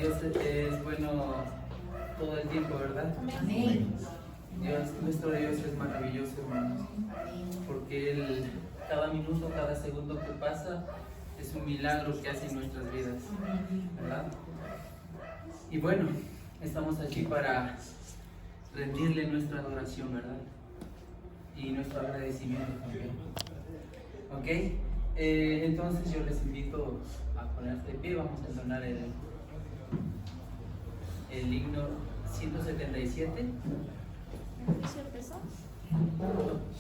Dios es bueno todo el tiempo, ¿verdad? Amén. Nuestro Dios es maravilloso, hermanos, porque Él, cada minuto, cada segundo que pasa, es un milagro que hace en nuestras vidas, ¿verdad? Y bueno, estamos aquí para rendirle nuestra adoración, ¿verdad? Y nuestro agradecimiento también. ¿Ok? Entonces yo les invito a ponerse de pie. Vamos a entonar el himno 177. ¿Sí empezó?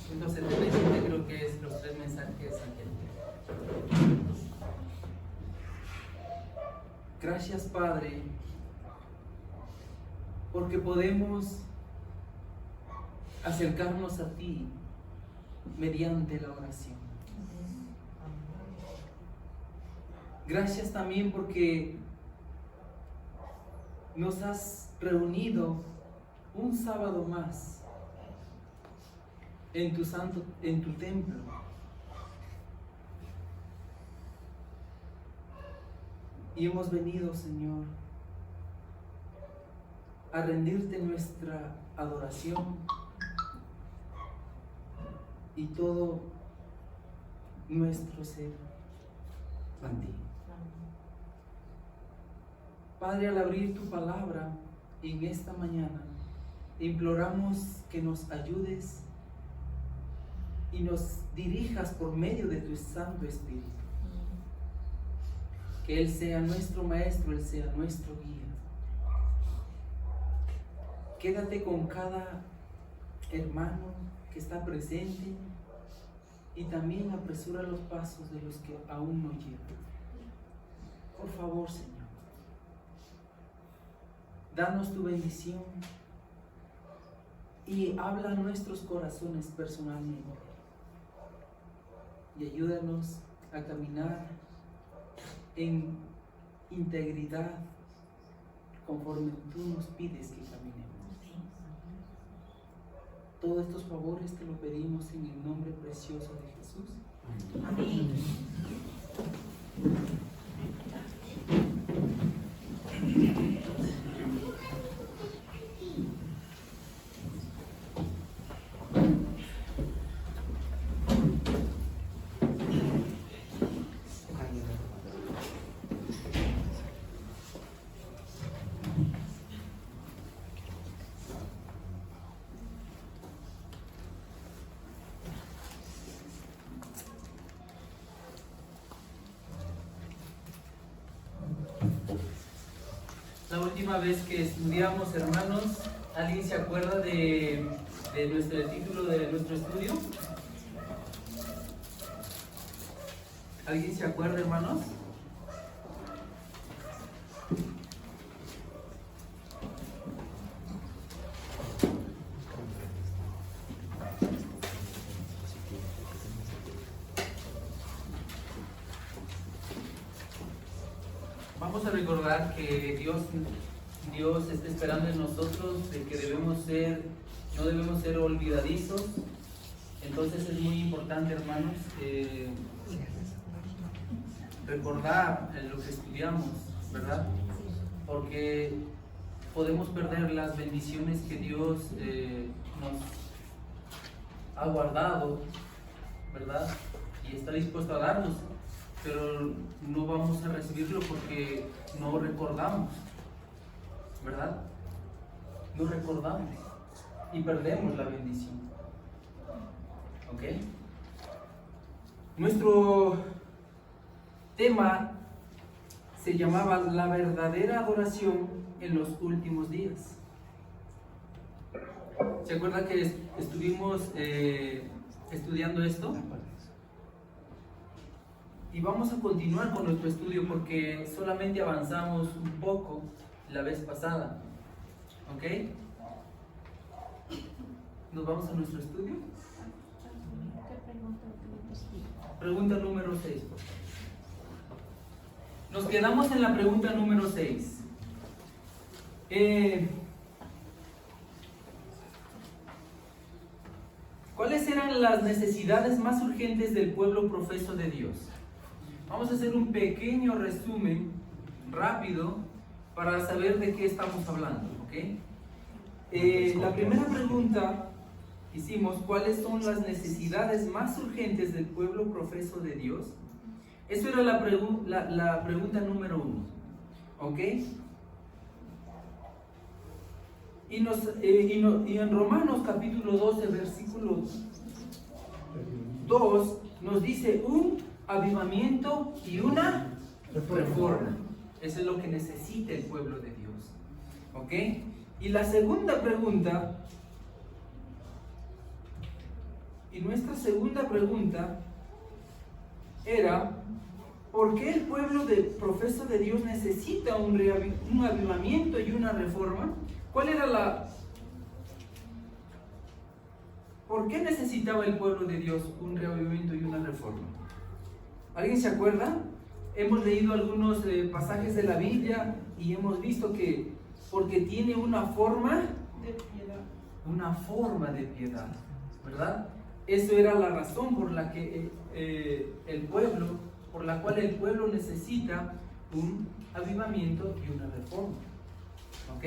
177 creo que es los 3 mensajes angélicos. Gracias, Padre, porque podemos acercarnos a ti mediante la oración. Gracias también porque nos has reunido un sábado más en tu templo. Y hemos venido, Señor, a rendirte nuestra adoración y todo nuestro ser a ti. Padre, al abrir tu palabra en esta mañana, imploramos que nos ayudes y nos dirijas por medio de tu Santo Espíritu. Que Él sea nuestro Maestro, Él sea nuestro guía. Quédate con cada hermano que está presente y también apresura los pasos de los que aún no llegan. Por favor, Señor, danos tu bendición y habla a nuestros corazones personalmente y ayúdanos a caminar en integridad conforme tú nos pides que caminemos. Todos estos favores te lo pedimos en el nombre precioso de Jesús. Amén. La última vez que estudiamos, hermanos, ¿alguien se acuerda de nuestro título de nuestro estudio? ¿Alguien se acuerda, hermanos? Vamos a recordar que Dios está esperando en nosotros de que no debemos ser olvidadizos. Entonces es muy importante, hermanos, recordar lo que estudiamos, ¿verdad? Porque podemos perder las bendiciones que Dios nos ha guardado, ¿verdad? Y está dispuesto a darnos, pero no vamos a recibirlo porque no recordamos, ¿verdad? No recordamos y perdemos la bendición. ¿Ok? Nuestro tema se llamaba la verdadera adoración en los últimos días. ¿Se acuerdan que estuvimos estudiando esto? Y vamos a continuar con nuestro estudio porque solamente avanzamos un poco la vez pasada. ¿Ok? ¿Nos vamos a nuestro estudio? Pregunta número 6. Nos quedamos en la pregunta número 6. ¿Cuáles eran las necesidades más urgentes del pueblo profeso de Dios? Vamos a hacer un pequeño resumen rápido para saber de qué estamos hablando, ¿ok? La primera pregunta hicimos, ¿cuáles son las necesidades más urgentes del pueblo profeso de Dios? Eso era la pregunta número 1, ¿ok? Y en Romanos capítulo 12, versículo 2, nos dice un avivamiento y una reforma. Eso es lo que necesita el pueblo de Dios, ¿ok? Y la segunda pregunta, y nuestra segunda pregunta era, ¿por qué el pueblo profeso de Dios necesita un avivamiento y una reforma? ¿Cuál era ¿Por qué necesitaba el pueblo de Dios un reavivamiento y una reforma? ¿Alguien se acuerda? Hemos leído algunos pasajes de la Biblia y hemos visto que porque tiene una forma de piedad, ¿verdad? Eso era la razón por la que por la cual el pueblo necesita un avivamiento y una reforma, ¿ok?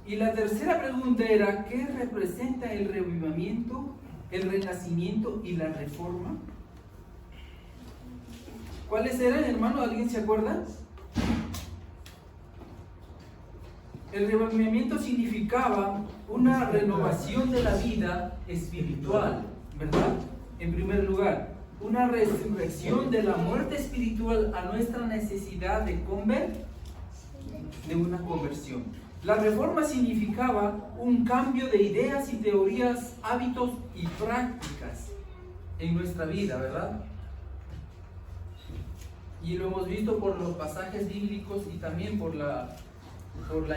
Y la tercera pregunta era, ¿qué representa el reavivamiento, el renacimiento y la reforma? ¿Cuáles eran, hermano? ¿Alguien se acuerda? El reavivamiento significaba una renovación de la vida espiritual, ¿verdad? En primer lugar, una resurrección de la muerte espiritual a nuestra necesidad de una conversión. La reforma significaba un cambio de ideas y teorías, hábitos y prácticas en nuestra vida, ¿verdad? Y lo hemos visto por los pasajes bíblicos y también por la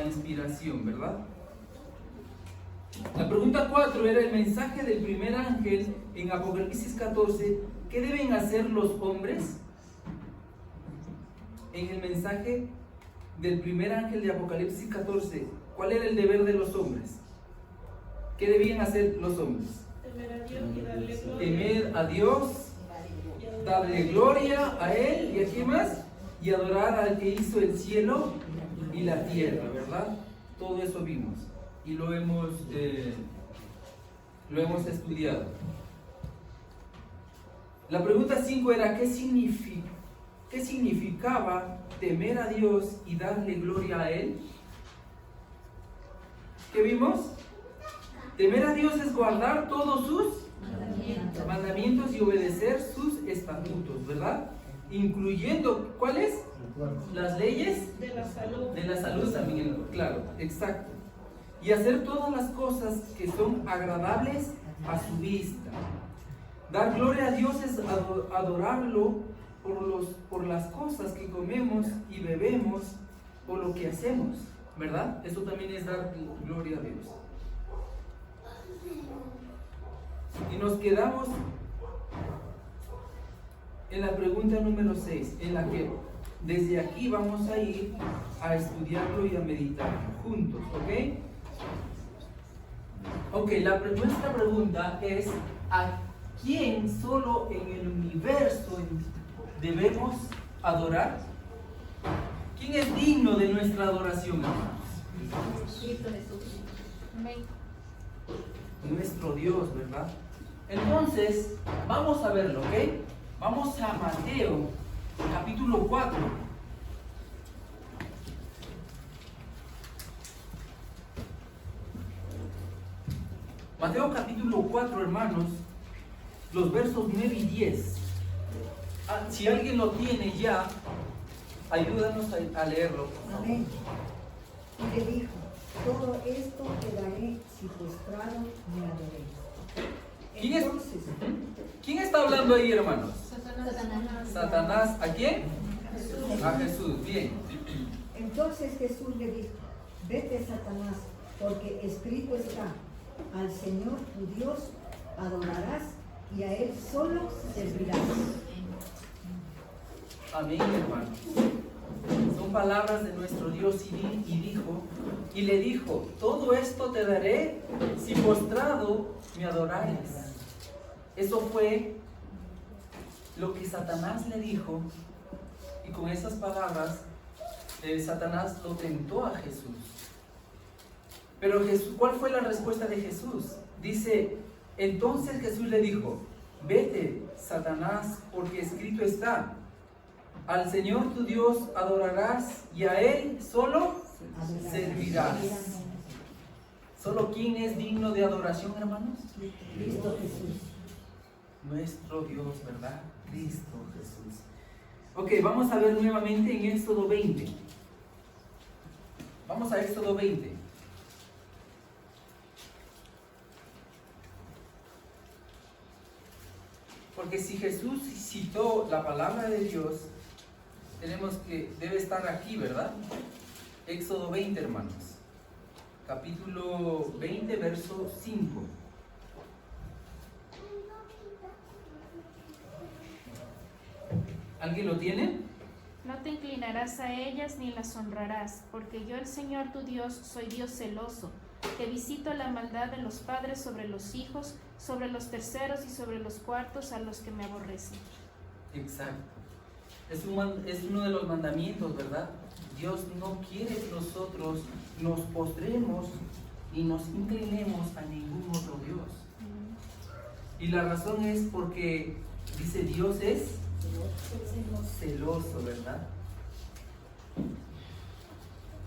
inspiración, ¿verdad? La pregunta 4 era el mensaje del primer ángel en Apocalipsis 14. ¿Qué deben hacer los hombres? En el mensaje del primer ángel de Apocalipsis 14, ¿cuál era el deber de los hombres? ¿Qué debían hacer los hombres? Temer a Dios y darle gloria. Temer a Dios, darle gloria a Él, ¿y a quién más? Y adorar al que hizo el cielo y la tierra, ¿verdad? Todo eso vimos y lo hemos estudiado. La pregunta 5 era, ¿qué significaba temer a Dios y darle gloria a Él? ¿Qué vimos? Temer a Dios es guardar todos sus mandamientos y obedecer sus estatutos, ¿verdad? Incluyendo, ¿cuáles? Las leyes De la salud. de la salud también, claro, exacto. Y hacer todas las cosas que son agradables a su vista. Dar gloria a Dios es adorarlo por las cosas que comemos y bebemos, por lo que hacemos, ¿verdad? Eso también es dar gloria a Dios. Y nos quedamos en la pregunta número 6, en la que desde aquí vamos a ir a estudiarlo y a meditar juntos, ¿ok? Ok, nuestra pregunta es, ¿a quién solo en el universo debemos adorar? ¿Quién es digno de nuestra adoración, hermanos? Cristo Jesús. Amén. Nuestro Dios, ¿verdad? Entonces, vamos a verlo, ¿ok? Vamos a Mateo, capítulo 4. Mateo capítulo 4, hermanos, los versos 9 y 10. Si alguien lo tiene ya, ayúdanos a leerlo, por favor. Amén. Y le dijo, todo esto te daré si postrado me adoréis. ¿Quién es? Entonces, ¿Quién está hablando ahí, hermanos? Satanás. Satanás, ¿a quién? Jesús. A Jesús, bien. Entonces Jesús le dijo, vete Satanás, porque escrito está, al Señor tu Dios adorarás y a Él solo servirás. Amén, hermanos. Son palabras de nuestro Dios y le dijo, todo esto te daré si postrado me adoráis. Eso fue lo que Satanás le dijo, Y con esas palabras, Satanás lo tentó a Jesús. Pero Jesús, ¿cuál fue la respuesta de Jesús? Dice, entonces Jesús le dijo, vete, Satanás, porque escrito está, al Señor tu Dios adorarás y a Él solo servirás. ¿Solo quién es digno de adoración, hermanos? Cristo Jesús. Nuestro Dios, ¿verdad? Cristo Jesús. Ok, vamos a ver nuevamente en Éxodo 20. Vamos a Éxodo 20. Porque si Jesús citó la palabra de Dios, debe estar aquí, ¿verdad? Éxodo 20, hermanos. Capítulo 20, verso 5. ¿Alguien lo tiene? No te inclinarás a ellas ni las honrarás, porque yo el Señor tu Dios soy Dios celoso, que visito la maldad de los padres sobre los hijos, sobre los terceros y sobre los cuartos a los que me aborrecen. Exacto. Es uno de los mandamientos, ¿verdad? Dios no quiere que nosotros nos postremos y nos inclinemos a ningún otro Dios. Y la razón es porque, dice, Dios es celoso, ¿verdad?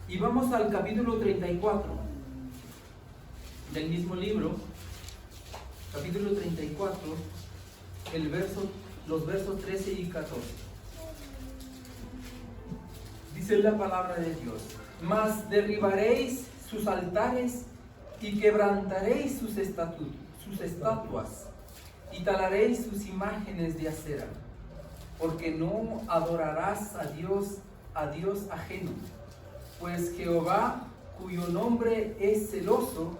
Y vamos al capítulo 34 del mismo libro, capítulo 34, los versos 13 y 14. Dice la palabra de Dios, mas derribaréis sus altares y quebrantaréis sus estatuas y talaréis sus imágenes de acera, porque no adorarás a Dios ajeno, pues Jehová, cuyo nombre es celoso,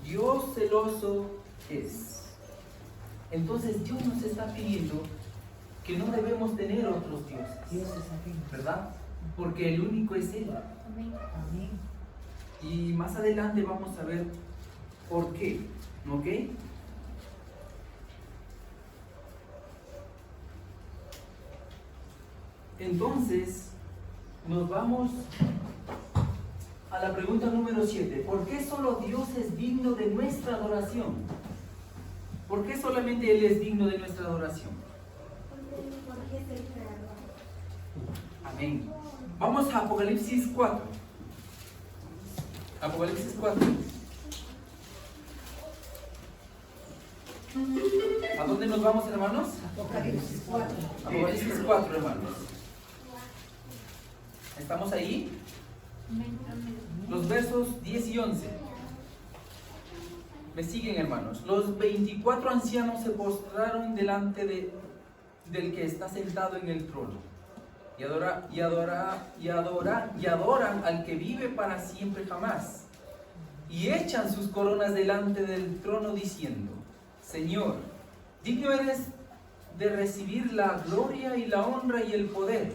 Dios celoso es. Entonces Dios nos está pidiendo que no debemos tener otros dioses, ¿verdad? Porque el único es Él. Amén. Amén. Y más adelante vamos a ver por qué, ¿ok? Entonces, nos vamos a la pregunta número 7. ¿Por qué solo Dios es digno de nuestra adoración? ¿Por qué solamente Él es digno de nuestra adoración? Porque es el creador. Amén. Vamos a Apocalipsis 4. Apocalipsis 4. ¿A dónde nos vamos, hermanos? Apocalipsis 4. Apocalipsis 4, hermanos. ¿Estamos ahí? Amén. Amén. Los versos 10 y 11. Me siguen, hermanos. Los 24 ancianos se postraron delante del que está sentado en el trono y adoran al que vive para siempre jamás, y echan sus coronas delante del trono diciendo, Señor, digno eres de recibir la gloria y la honra y el poder,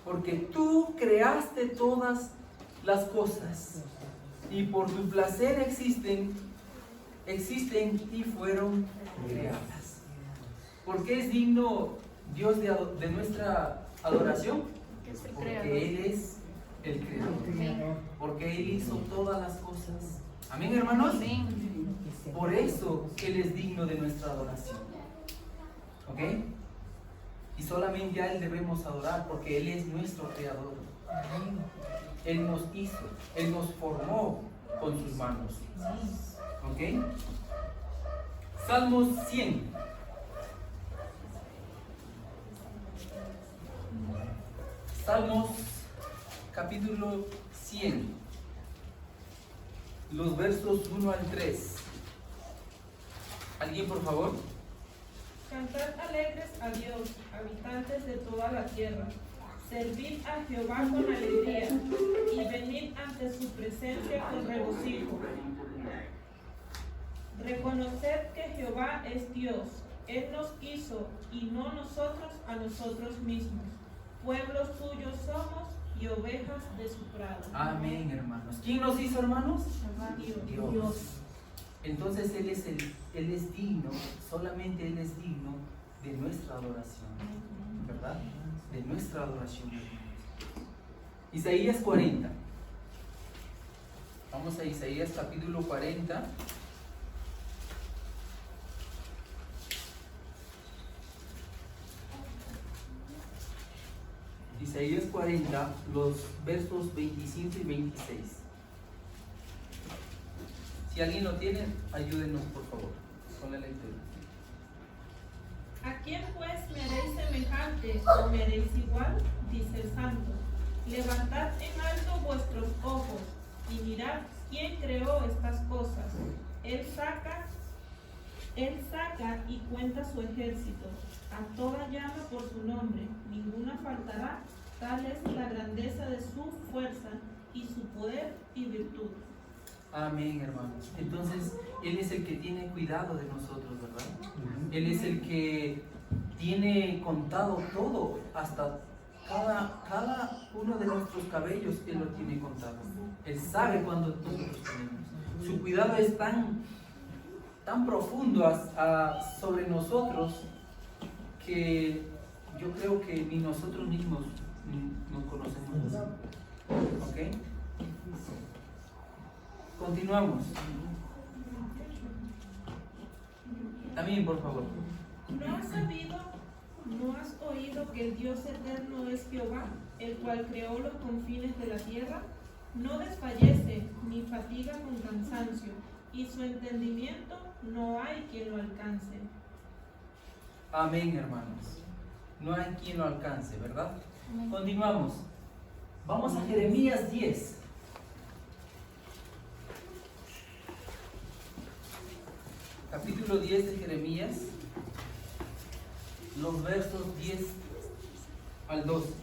porque tú creaste todas las cosas y por tu placer existen y fueron creadas. ¿Por qué es digno Dios de nuestra adoración? Que es el creador. Porque Él es el creador. Porque Él hizo todas las cosas. Amén, hermanos. Amén. Por eso Él es digno de nuestra adoración. ¿Ok? Y solamente a Él debemos adorar porque Él es nuestro creador. Él nos hizo, Él nos formó con sus manos. ¿Ok? Salmos 100. Salmos capítulo 100. Los versos 1 al 3. ¿Alguien, por favor? Cantad alegres a Dios, habitantes de toda la tierra. Servid a Jehová con alegría y venid ante su presencia con regocijo. Reconoced que Jehová es Dios. Él nos hizo y no nosotros a nosotros mismos. Pueblos suyos somos y ovejas de su prado. Amén, hermanos. ¿Quién nos hizo, hermanos? Dios. Entonces Él es digno, solamente Él es digno de nuestra adoración, ¿verdad? de nuestra adoración. Isaías 40. Vamos a Isaías capítulo 40. Isaías 40, los versos 25 y 26. Si alguien lo tiene, ayúdenos por favor con la lectura. ¿A quién pues me haréis semejante o me haréis igual? Dice el Santo. Levantad en alto vuestros ojos y mirad quién creó estas cosas. Él saca y cuenta su ejército. A toda llama por su nombre, ninguna faltará. Tal es la grandeza de su fuerza y su poder y virtud. Amén, hermanos. Entonces, Él es el que tiene cuidado de nosotros, ¿verdad? Él es el que tiene contado todo, hasta cada uno de nuestros cabellos, Él lo tiene contado. Él sabe cuándo nosotros tenemos. Su cuidado es tan profundo sobre nosotros que yo creo que ni nosotros mismos nos conocemos. ¿Ok? Continuamos. También, por favor. ¿No has sabido, no has oído que el Dios eterno es Jehová, el cual creó los confines de la tierra? No desfallece ni fatiga con cansancio, y su entendimiento no hay quien lo alcance. Amén, hermanos. No hay quien lo alcance, ¿verdad? Amén. Continuamos. Vamos a Jeremías 10. Capítulo 10 de Jeremías, los versos 10 al 12.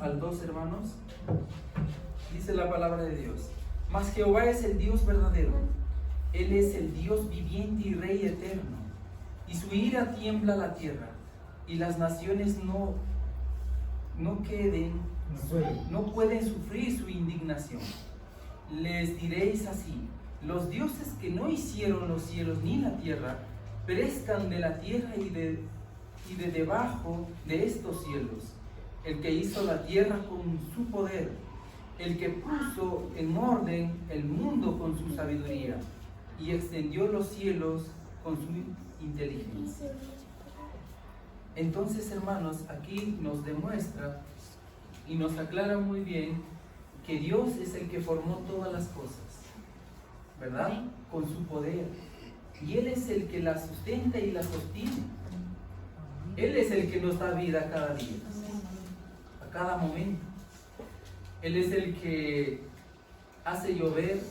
Al 2, hermanos, dice la palabra de Dios: mas Jehová es el Dios verdadero, Él es el Dios viviente y Rey eterno, y su ira tiembla la tierra, y las naciones no pueden sufrir su indignación. Les diréis así: los dioses que no hicieron los cielos ni la tierra, perezcan de la tierra y de debajo de estos cielos. El que hizo la tierra con su poder, el que puso en orden el mundo con su sabiduría y extendió los cielos con su inteligencia. Entonces, hermanos, aquí nos demuestra y nos aclara muy bien que Dios es el que formó todas las cosas, ¿verdad? Con su poder. Y Él es el que las sustenta y las sostiene. Él es el que nos da vida cada día, a cada momento. Él es el que hace llover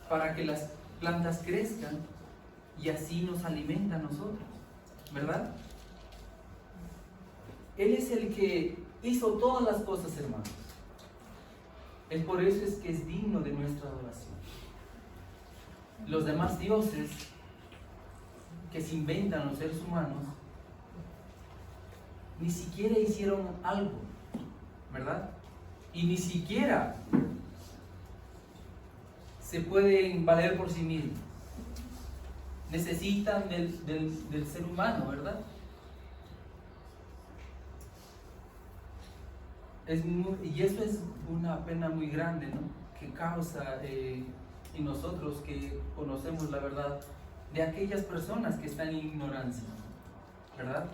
para que las plantas crezcan y así nos alimenta a nosotros, ¿verdad? Él es el que hizo todas las cosas, hermanos. Es por eso es que es digno de nuestra adoración. Los demás dioses que se inventan los seres humanos ni siquiera hicieron algo, ¿verdad? Y ni siquiera se pueden valer por sí mismos. Necesitan del ser humano, ¿verdad? Y eso es una pena muy grande, ¿no? Que causa en nosotros que conocemos la verdad, de aquellas personas que están en ignorancia, ¿verdad?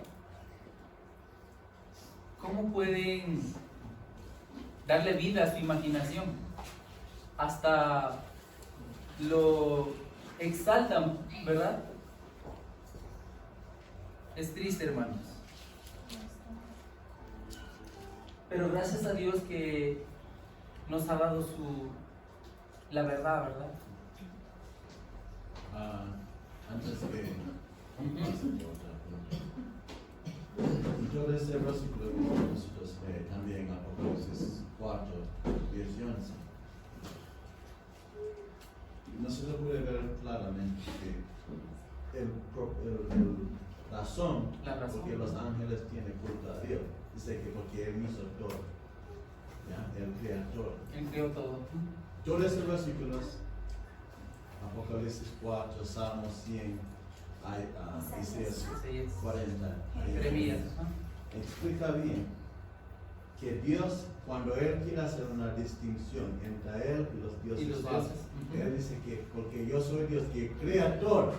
¿Cómo pueden darle vida a su imaginación? Hasta lo exaltan, ¿verdad? Es triste, hermanos. Pero gracias a Dios que nos ha dado la verdad, ¿verdad? Antes que yo de ese versículo que nosotros también Apocalipsis 4, 10 y 11. Nosotros puede ver claramente que la razón porque los ángeles tienen culto a Dios, dice que porque Él hizo todo, ¿ya? El creador. Él creó todo. Yo de esos versículos Apocalipsis 4, Salmos 100, Isaías Isaías. 40. Jeremías. Explica bien que Dios, cuando Él quiere hacer una distinción entre Él y los dioses Y los falsos, dioses. Él dice que porque yo soy Dios que es creador.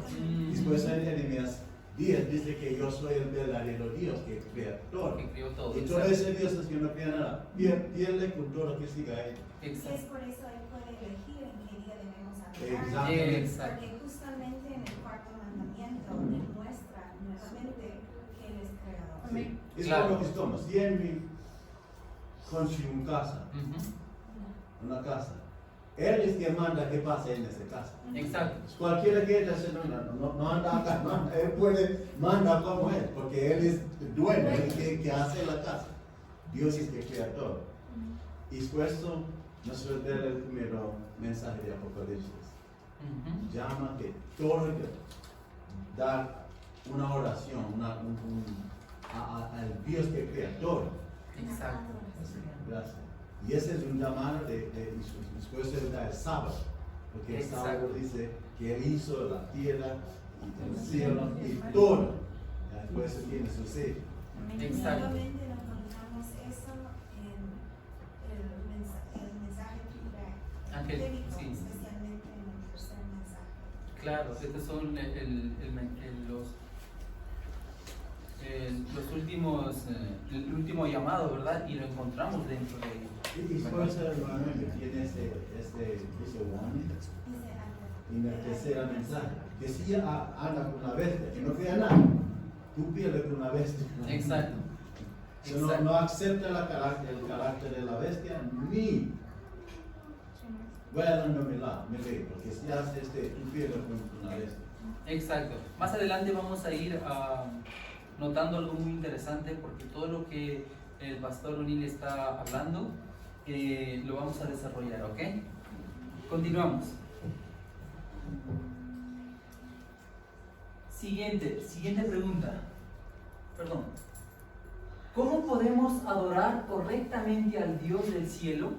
Después en Jeremías 10 dice que yo soy el verdadero Dios que es creador. Que creó todo. Y todo ese Dios es que no crea nada. Pierde con todo lo que siga a Él. Es Exacto. por eso Él puede elegir en qué día debemos adorar. Exactamente. Exacto. Porque justamente en el cuarto mandamiento demuestra nuevamente que Él es creador. Amén. Es Claro. como que estamos. Si en mi construye una casa, una casa, Él es quien manda que pase en esa casa. Exacto. Cualquiera que entre no anda acá, Él puede mandar como Él, porque Él es el dueño, el que hace la casa. Dios es el creador. Y por eso nosotros ver el primer mensaje de Apocalipsis. Llama que todo el que dar una oración al Dios que es creador. Exacto. Gracias. Y ese es un llamado después Él da el sábado, porque el Exacto. sábado dice que Él hizo la tierra y el cielo y todo. Después Él tiene su sello. Exacto. Nuevamente nos encontramos eso en el mensaje bíblico, Sí. especialmente en el tercer mensaje. Claro, estos son los últimos, el último llamado, ¿verdad? Y lo encontramos dentro de ellos. Y por eso el hermano que tiene ese one Dice algo. en el tercer mensaje, que si anda con una bestia, que no crea nada, tú pierdes con una bestia. Exacto. Si no acepta el carácter de la bestia, ni voy a darme mi lado, porque si haces tú pierdes con una bestia. Exacto. Más adelante vamos a ir notando algo muy interesante, porque todo lo que el pastor O'Neill está hablando lo vamos a desarrollar, ¿ok? Continuamos. Siguiente pregunta. Perdón. ¿Cómo podemos adorar correctamente al Dios del cielo?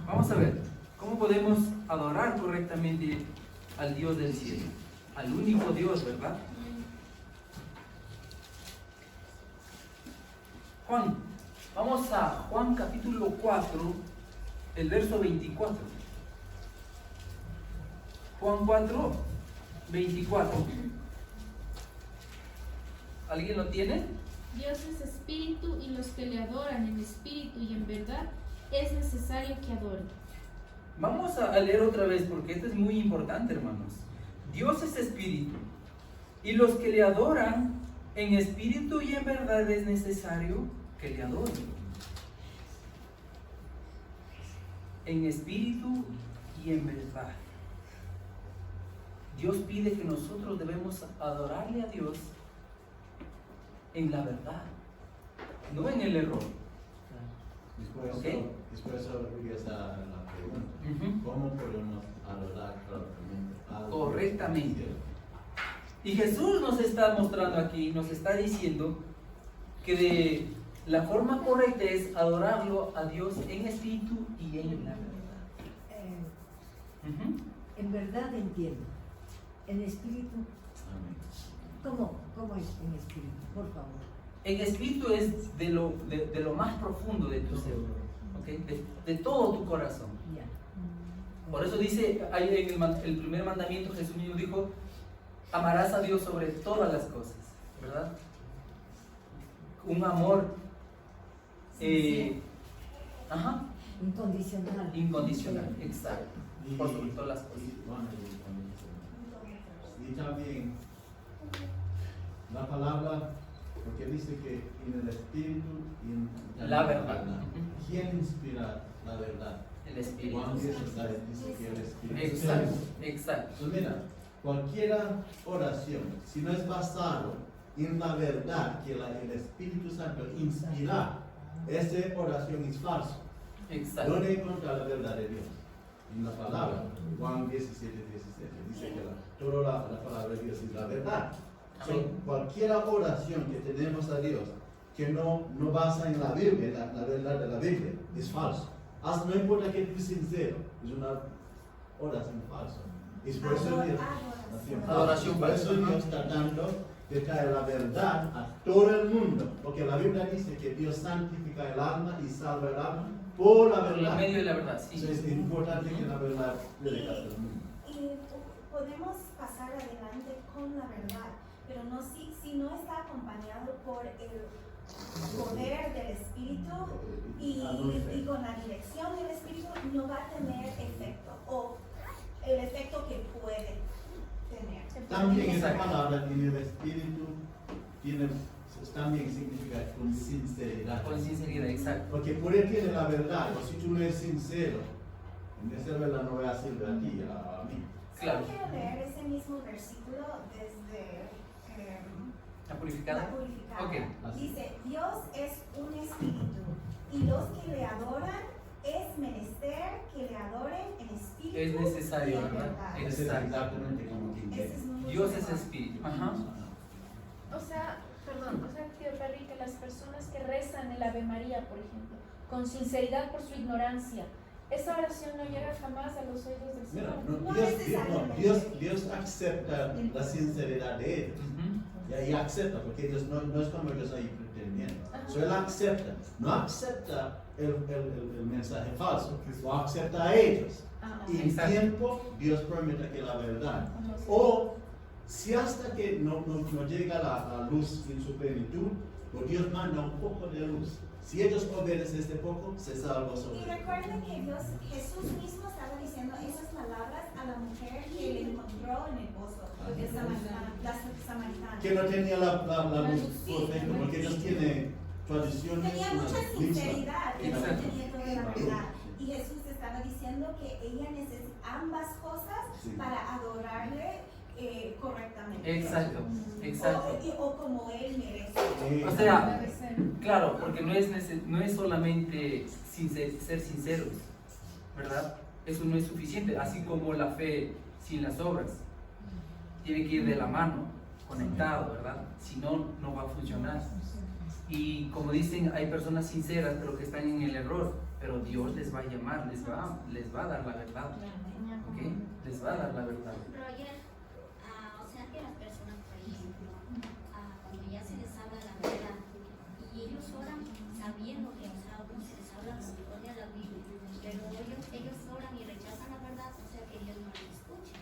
Vamos a ver. ¿Cómo podemos adorar correctamente al Dios del cielo? Al único Dios, ¿verdad? Juan, vamos a Juan capítulo 4, el verso 24. Juan 4, 24. ¿Alguien lo tiene? Dios es espíritu y los que le adoran en espíritu y en verdad es necesario que adoren. Vamos a leer otra vez porque esto es muy importante, hermanos. Dios es espíritu y los que le adoran en espíritu y en verdad es necesario que le adoren. En espíritu y en verdad. Dios pide que nosotros debemos adorarle a Dios en la verdad, no en el error. Después regresa a la pregunta. ¿Cómo podemos adorar correctamente? Y Jesús nos está mostrando aquí, nos está diciendo que la forma correcta es adorarlo a Dios en espíritu y en la verdad. En verdad entiendo. En espíritu, ¿cómo es en espíritu? Por favor. En espíritu es de lo más profundo de tu ser, ¿okay? de todo tu corazón. Ya. Por eso dice ahí en el primer mandamiento, Jesús mismo dijo: amarás a Dios sobre todas las cosas, ¿verdad? Un amor incondicional, exacto, por sobre todas las cosas. Y también la palabra, porque dice que en el espíritu y en La verdad. ¿Quién inspira la verdad? El espíritu. Juan 10 dice que el espíritu. Exacto, exacto. Entonces mira, cualquier oración, si no es basado en la verdad que el Espíritu Santo inspira, esa oración es falsa. Exacto. ¿Dónde encontrar la verdad de Dios? En la palabra. Juan 17, 17. Dice que toda la palabra de Dios es la verdad. Amén. Cualquier oración que tenemos a Dios que no basa en la Biblia, la verdad de la Biblia, es falso. No importa que tú sincero, es una oración falsa. Y por eso Dios, Adoración. por eso Dios está dando de traer la verdad a todo el mundo. Porque la Biblia dice que Dios santifica el alma y salva el alma por la Por verdad. medio de la verdad, sí. Entonces, es importante que la verdad llegue a todo el mundo. Y podemos pasar adelante con la verdad, pero no si no está acompañado por el poder del Espíritu y con la dirección del Espíritu, no va a tener efecto, o el efecto que puede tener. También esa palabra tiene el espíritu, también significa con sinceridad. Con sinceridad, exacto. Porque por él tiene la verdad, o si tú no eres sincero, en esa verdad no va a servir a ti, a mí. Claro. Yo quiero leer ese mismo versículo desde ¿La purificada? la purificada. Ok. Dice, Dios es un espíritu, y los que le adoran es menester que le adoren en espíritu Es necesario, y en ¿verdad? verdad. Ese es exactamente como que Ese es mucho Dios es mejor. espíritu. Ajá. O sea, tío Perry, que las personas que rezan el Ave María, por ejemplo, con sinceridad por su ignorancia, esa oración no llega jamás a los oídos del Mira, Señor. No necesariamente. Dios acepta la sinceridad de ellos. Ujú. Y ahí acepta, porque ellos no es como ellos ahí pretendiendo. Ajá. So, él acepta, no acepta el mensaje falso, lo acepta a ellos. Ah, Y en Exacto. tiempo Dios permite que la verdad. Ajá. O si hasta que no llega la luz en su plenitud, o Dios manda un poco de luz. Si ellos obedecen este poco, se salva sobre Y ellos. recuerden que Jesús mismo estaba diciendo esas palabras a la mujer que le encontró en el pozo, la samaritana. Que no tenía la luz Sí. perfecta, porque ellos tienen tradiciones. Tenía una mucha lista. sinceridad, pero no Exacto. tenía toda la verdad. Y Jesús estaba diciendo que ella necesita ambas cosas Sí. para adorarle correctamente. Exacto, exacto. O como él merece. O sea, claro, porque no es solamente ser sinceros, ¿verdad? Eso no es suficiente, así como la fe sin las obras. Tiene que ir de la mano, conectado, ¿verdad? Si no, no va a funcionar. Y como dicen, hay personas sinceras, pero que están en el error, pero Dios les va a llamar, les va a dar la verdad, ¿ok? Les va a dar la verdad. Roger, o sea que las personas, por ejemplo, cuando ya se les habla la verdad y ellos oran sabiendo que, o sea, uno se les habla conforme a la Biblia, pero ellos oran y rechazan la verdad, o sea que Dios no les escucha,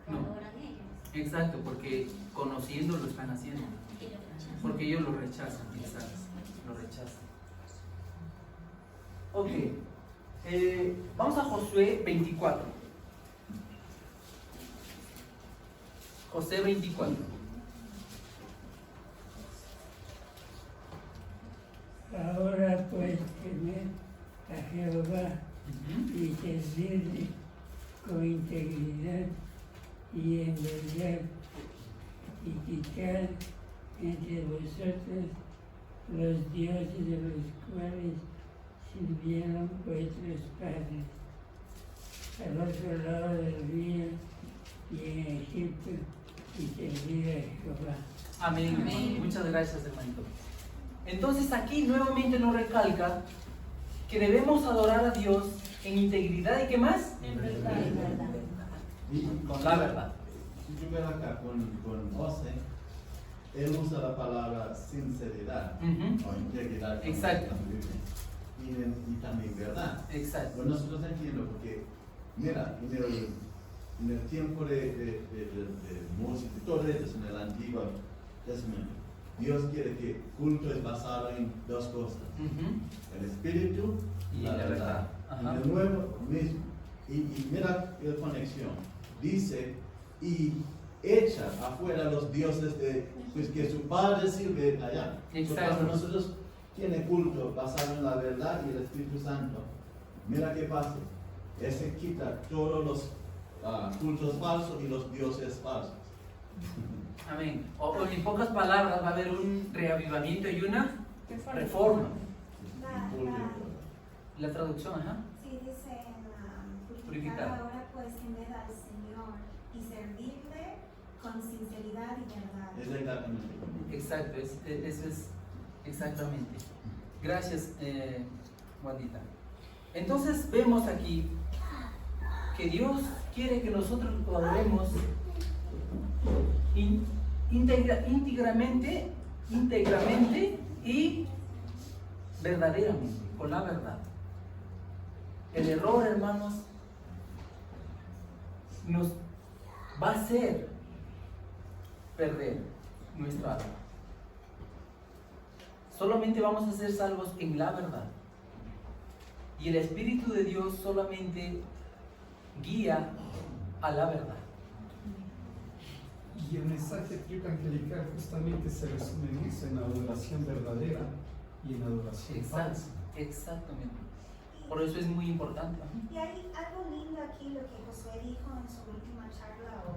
No. no oran ellos, Exacto, porque conociendo lo están haciendo. ellos rechazan. Porque ellos lo rechazan, exacto, lo rechazan. Ok, vamos a Josué 24. Josué 24. Ahora pues temer a Jehová Ujú. y servirle con integridad y en verdad, y quitar entre vosotros los dioses de los cuales sirvieron vuestros padres al otro lado del río y en Egipto, y servir a Jehová. Amén. Muchas gracias, hermanito. Entonces aquí nuevamente nos recalca que debemos adorar a Dios en integridad y ¿qué más? En verdad. Y Con la verdad. Si yo veo acá con José, él usa la palabra sinceridad Ujú. o integridad. como Exacto. Y también verdad. Exacto. Pues nosotros entiendo porque, mira, en el tiempo de Moisés, de todos ellos en el Antiguo Testamento, Dios quiere que culto es basado en dos cosas, Ujú. el Espíritu y la verdad. Ajá. En el Nuevo mismo. Y mira la conexión. Dice, y echa afuera los dioses pues, que su padre sirve allá. Exacto. Cuando nosotros tiene culto basado en la verdad y el Espíritu Santo, mira qué pasa. Ese quita todos los cultos falsos y los dioses falsos. Amén. O en pocas palabras va a haber un reavivamiento y una reforma. La traducción, ajá. Sí, dice Purificar. purificar ahora pues temed al Señor y servirle con sinceridad y verdad. Es exactamente lo mismo. Exacto, eso es exactamente. Gracias, Juanita. Entonces vemos aquí que Dios quiere que nosotros lo adoremos íntegramente y verdaderamente, con la verdad. El error, hermanos, nos va a hacer perder nuestra alma. Solamente vamos a ser salvos en la verdad. Y el Espíritu de Dios solamente guía a la verdad. Y el mensaje triangelical justamente se resume en eso, en adoración verdadera y en adoración falsa. Exactamente. Por eso es muy importante. Y hay algo lindo aquí, lo que Josué dijo en su última charla o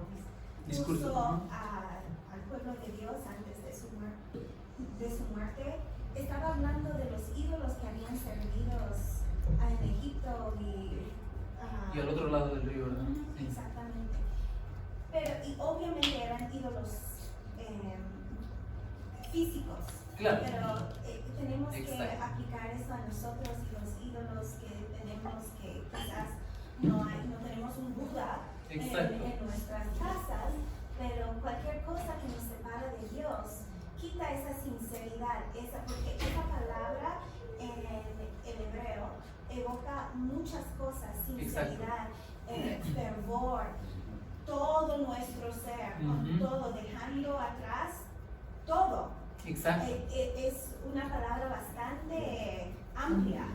Discurso. discurso al pueblo de Dios antes de su muerte. Estaba hablando de los ídolos que habían servido en Egipto Y al otro lado del río, ¿verdad? Sí. Exactamente. Pero, y obviamente eran ídolos físicos. Claro. Pero tenemos que Exacto. aplicar eso a nosotros y los ídolos que tenemos, que quizás no tenemos un Buda en nuestras casas, pero cualquier cosa que nos separa de Dios quita esa sinceridad, porque esa palabra en hebreo evoca muchas cosas: sinceridad, fervor, todo nuestro ser, con todo, dejando atrás todo. Exacto. Es una palabra bastante amplia.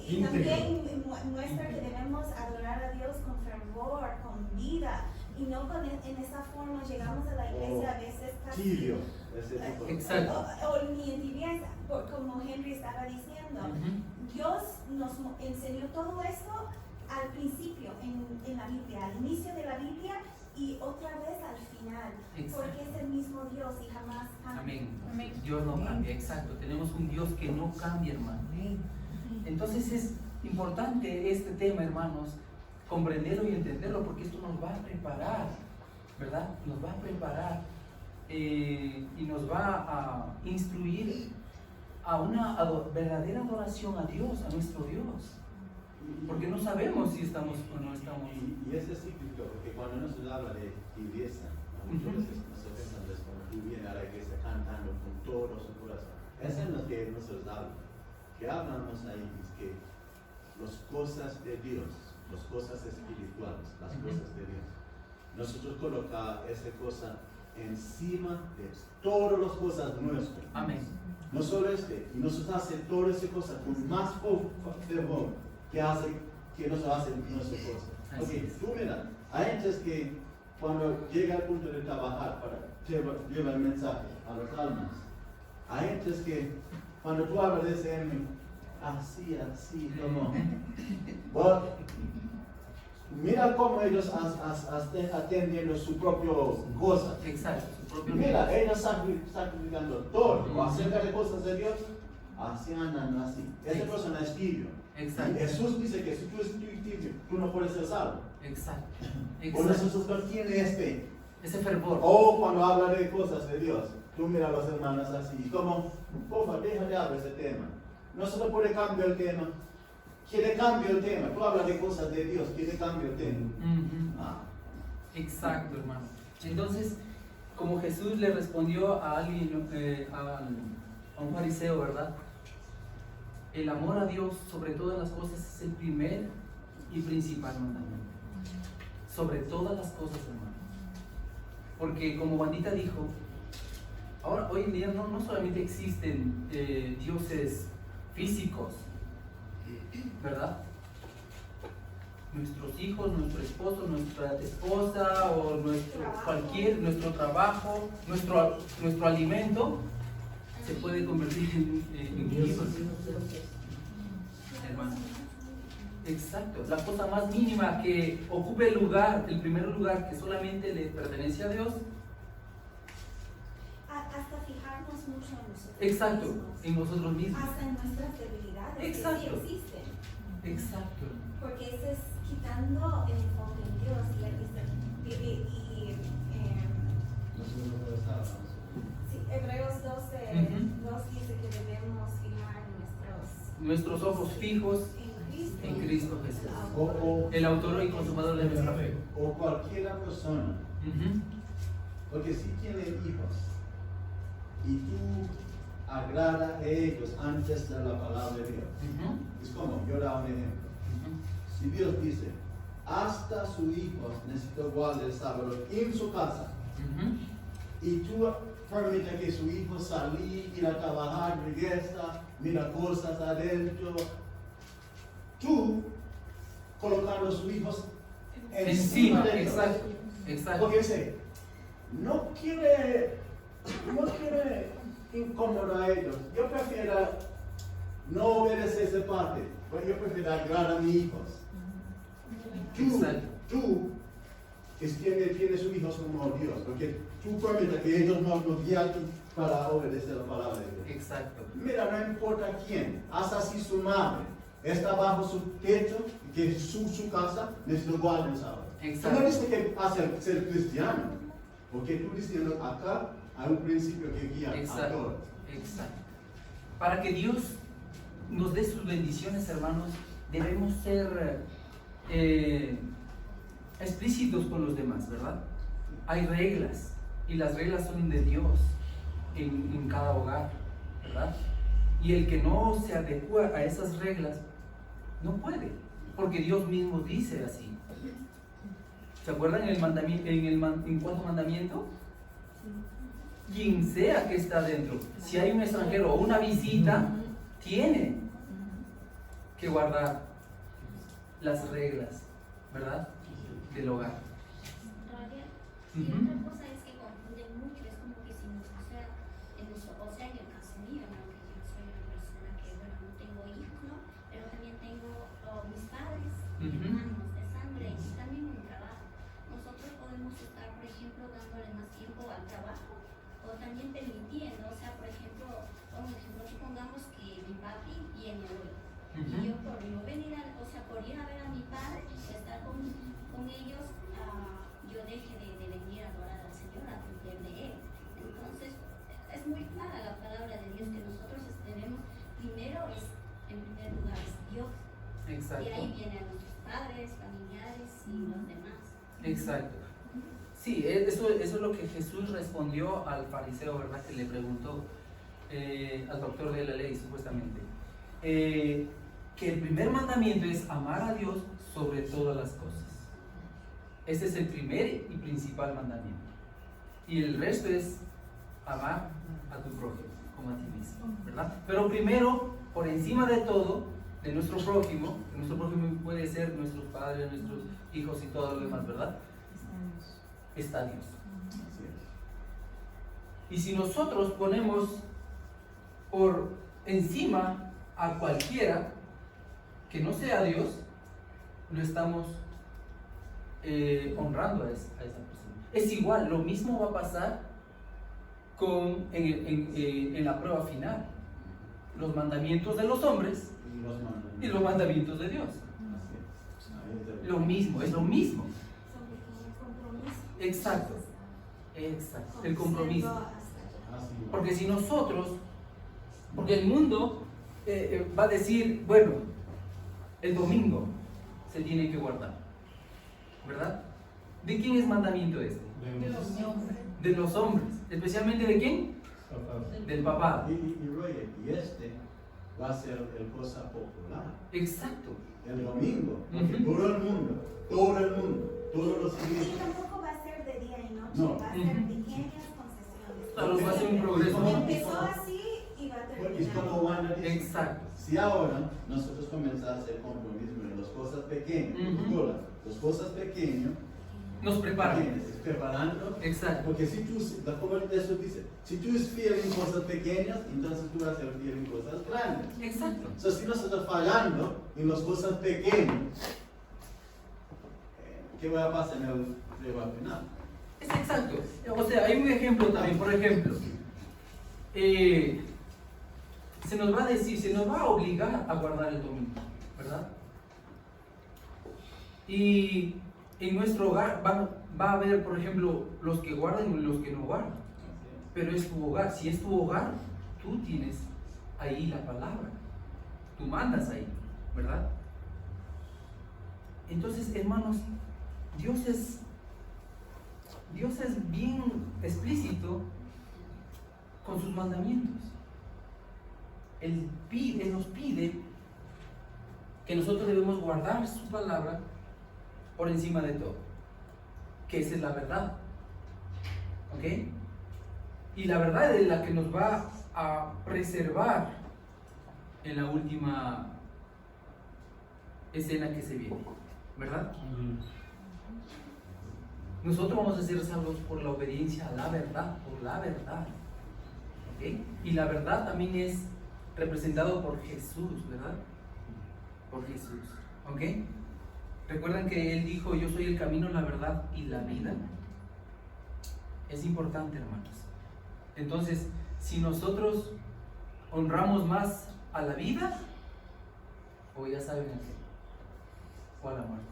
Y también muestra que debemos adorar a Dios con fervor, con vida, y no en esa forma llegamos a la iglesia a veces casi Tibio, ese tipo. Exacto. o ni en tibieza, como Henry estaba diciendo. Dios nos enseñó todo esto al principio en la Biblia, al inicio de la Biblia, y otra vez al final. Exacto. Porque es el mismo Dios y jamás cambia. Amén. Dios no cambia, exacto. Tenemos un Dios que no cambia, hermano. Entonces es importante este tema, hermanos, comprenderlo y entenderlo, porque esto nos va a preparar, ¿verdad? Nos va a preparar y nos va a instruir a una verdadera adoración a Dios, a nuestro Dios. Porque no sabemos si estamos o no estamos. Y eso es cíclico, porque cuando no se habla de tibieza, muchas veces nosotros pensamos cuando tú vienes a la iglesia cantando con todo su corazón. Eso es lo que nosotros hablamos. Que hablamos ahí es que las cosas de Dios, las cosas espirituales, las cosas de Dios, nosotros colocamos esa cosa encima de todas las cosas nuestras. Amén. No solo y nosotros hacemos todas esas cosas con más fervor que nos hacen nuestras cosas. Así Ok, es. tú mira, hay gentes que cuando llega al punto de trabajar para llevar el mensaje a las almas, hay gentes que cuando tú hablas de ese así, como, bueno, mira cómo ellos atendiendo su propio cosa. Exacto, su propio Mira, ellos sacrificando todo acerca de cosas de Dios, así andan así. Esa persona es tibio. Exacto. Y Jesús dice que si tú eres tibio, tú no puedes ser salvo. Exacto. Por eso Jesús no tiene ese fervor. O cuando habla de cosas de Dios, tú mira a los hermanos así, como, por favor, deja de hablar ese tema. No se puede cambiar el tema. Quiere cambiar el tema. Tú hablas de cosas de Dios, quiere cambiar el tema. Exacto, hermano. Entonces, como Jesús le respondió a alguien, a un fariseo, ¿verdad? El amor a Dios sobre todas las cosas es el primer y principal mandamiento. Sobre todas las cosas, hermano. Porque como Bandita dijo, ahora hoy en día no solamente existen dioses físicos, ¿verdad? Nuestros hijos, nuestro esposo, nuestra esposa o nuestro trabajo, nuestro alimento se puede convertir en ídolos, hermano. Exacto, la cosa más mínima que ocupe el primer lugar que solamente le pertenece a Dios. Hasta fijarnos mucho en nosotros. Exacto, mismos. en nosotros mismos. Hasta en nuestras debilidades. Exacto. Que sí existen. Exacto. Porque ese es quitando el enfoque en Dios sí, Hebreos 12, 2 dice que debemos fijar nuestros nuestros ojos fijos en Cristo Jesús, O, el autor y consumador de nuestra fe. o cualquier persona. Ujú. Porque si tienes hijos y tú agrada a ellos antes de la palabra de Dios, Ujú. es como, yo da un ejemplo. Ujú. Si Dios dice, hasta su hijo necesita guardar el sábado en su casa, Ujú. y tú permites que su hijo salga, ir a trabajar, regresa, mira cosas adentro, tú colocando a sus hijos encima de ellos. Exacto, exacto. Porque dice, no quiere incomodar a ellos. Yo prefiero no obedecer esa parte, porque yo prefiero agradar a mis hijos. Exacto. Tú tienes sus hijos como Dios, porque tú permites que ellos no guíen para obedecer la palabra de Dios. Exacto. Mira, no importa quién, hasta si su madre está bajo su techo, que es su casa, necesita guardar el sábado. Exacto. No dice que hace ser cristiano, porque tú diciendo acá hay un principio que guía a Exacto. todos. Exacto. Para que Dios nos dé sus bendiciones, hermanos, debemos ser explícitos con los demás, ¿verdad? Hay reglas, y las reglas son de Dios en cada hogar, ¿verdad? Y el que no se adecua a esas reglas no puede, porque Dios mismo dice así. ¿Se acuerdan en cuarto mandamiento? Quien sea que está dentro, si hay un extranjero o una visita, tiene que guardar las reglas, ¿verdad? Del hogar. Y otra cosa es que confunden mucho, es como que si nos, o sea, en el caso mío, ¿no? Que yo soy una persona que, bueno, no tengo hijos, ¿no? Pero también tengo mis padres, hermanos de sangre, y también un trabajo. Nosotros podemos estar, por ejemplo, dándole más tiempo al trabajo, o también permitiendo, o sea, por ejemplo, supongamos que mi papi viene hoy, y yo por no venir, o sea, por ir a ver a mi padre, estar con ellos, yo deje de venir a adorar al Señor, a aprender de Él. Entonces, es muy clara la palabra de Dios que nosotros tenemos, primero es, en primer lugar, es Dios. Exacto. Y ahí vienen nuestros padres, familiares y los demás. Exacto. Sí, eso es lo que Jesús respondió al fariseo, ¿verdad? Que le preguntó al doctor de la ley, supuestamente. Que el primer mandamiento es amar a Dios sobre todas las cosas. Ese es el primer y principal mandamiento. Y el resto es amar a tu prójimo como a ti mismo, ¿verdad? Pero primero, por encima de todo, de nuestro prójimo puede ser nuestros padres, nuestros hijos y todo lo demás, ¿verdad? Está Dios. Y si nosotros ponemos por encima a cualquiera que no sea Dios, lo estamos honrando a esa persona. Es igual, lo mismo va a pasar en la prueba final. Los mandamientos de los hombres y los mandamientos de Dios. Lo mismo, es lo mismo. Exacto, exacto, el compromiso. Porque si nosotros, porque el mundo va a decir, bueno, el domingo se tiene que guardar, ¿verdad? ¿De quién es mandamiento este? De los hombres. ¿Especialmente de quién? Del papá. Y este va a ser el cosa popular. Exacto. El domingo, todo el mundo, todos los Y civiles. tampoco va a ser de día y noche, No. va a ser pequeñas concesiones. Claro, va a ser un progreso. Empezó así y va a Porque es terminar. como Wanda dice. Exacto. Si ahora nosotros comenzamos a hacer compromiso en las cosas pequeñas, las cosas pequeñas, Nos preparan. preparando. Exacto. Porque si tú, como eso dice, si tú eres fiel en cosas pequeñas, entonces tú vas a ser fiel en cosas grandes. Exacto. O sea, si nosotros fallando en las cosas pequeñas, ¿qué va a pasar en el prueba final? Es exacto. O sea, hay un ejemplo también, por ejemplo, se nos va a decir, se nos va a obligar a guardar el domingo, ¿verdad? Y en nuestro hogar va a haber, por ejemplo, los que guardan y los que no guardan. Pero es tu hogar. Si es tu hogar, tú tienes ahí la palabra. tú mandas ahí, ¿verdad? Entonces, hermanos, Dios es bien explícito con sus mandamientos. Él nos pide que nosotros debemos guardar su palabra por encima de todo, que esa es la verdad, ¿ok? Y la verdad es la que nos va a preservar en la última escena que se viene, ¿verdad? Nosotros vamos a ser salvos por la obediencia a la verdad, por la verdad, ¿ok? Y la verdad también es representado por Jesús, ¿verdad? Por Jesús, ¿ok? ¿Recuerdan que Él dijo, yo soy el camino, la verdad y la vida? Es importante, hermanos. Entonces, si nosotros honramos más a la vida, o ya saben a qué, o a la muerte.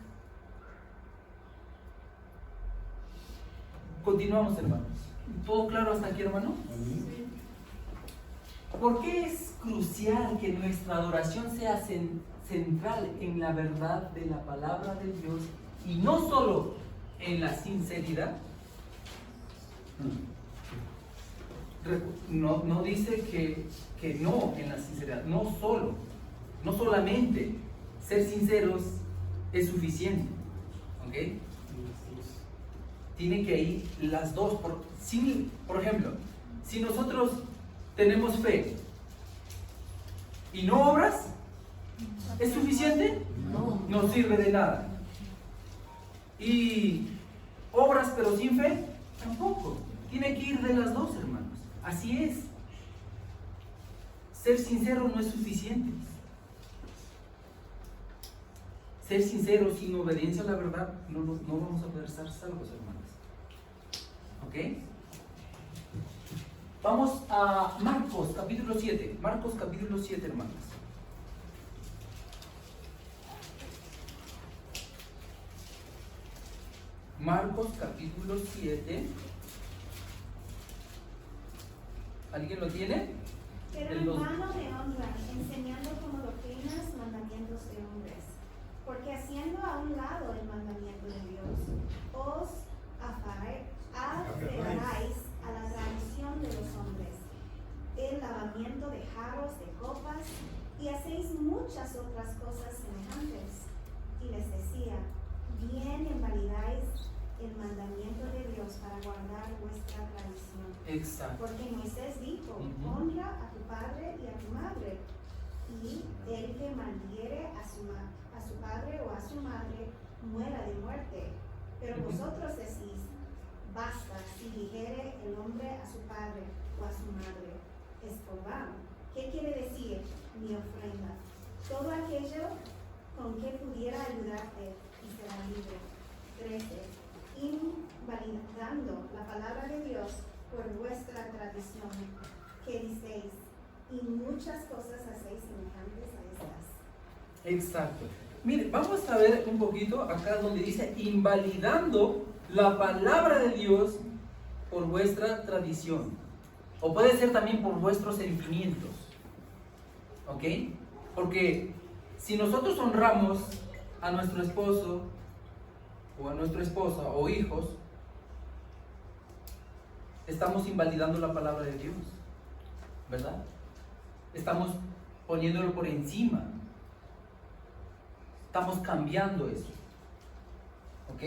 Continuamos, hermanos. ¿Todo claro hasta aquí, hermano? ¿Por qué es crucial que nuestra adoración sea central en la verdad de la palabra de Dios y no solo en la sinceridad? No dice que no en la sinceridad, no solamente ser sinceros es suficiente, ¿ok? Tiene que ir las dos. Por ejemplo, si nosotros tenemos fe y no obras, ¿es suficiente? No sirve de nada. Y obras pero sin fe, tampoco. Tiene que ir de las dos, hermanos. Así es. Ser sincero no es suficiente. Ser sincero sin obediencia a la verdad, no vamos a poder estar salvos, hermanos. ¿Ok? Vamos a Marcos capítulo 7. Marcos capítulo 7, hermanos. Marcos capítulo 7. ¿Alguien lo tiene? Pero hermano de honra, enseñando como doctrinas mandamientos de hombres, porque haciendo a un lado el mandamiento de Dios, os aferráis a la tradición de los hombres, el lavamiento de jarros, de copas, y hacéis muchas otras cosas semejantes. Y les decía, bien invalidáis el mandamiento de Dios para guardar vuestra tradición. Exacto. Porque Moisés dijo, honra a tu padre y a tu madre, y el que maldiere a su padre o a su madre muera de muerte. Pero vosotros decís, basta si dijere el hombre a su padre o a su madre, es Jehová. ¿Qué quiere decir mi ofrenda? Todo aquello con que pudiera ayudarte y será libre. 13. Invalidando la palabra de Dios por vuestra tradición, que diceis, y muchas cosas hacéis semejantes a estas. Exacto. Mire, vamos a ver un poquito acá donde dice invalidando la palabra de Dios por vuestra tradición. O puede ser también por vuestros sentimientos. ¿Ok? Porque si nosotros honramos a nuestro esposo o a nuestra esposa o hijos, estamos invalidando la palabra de Dios, ¿verdad? Estamos poniéndolo por encima. Estamos cambiando eso. ¿Ok?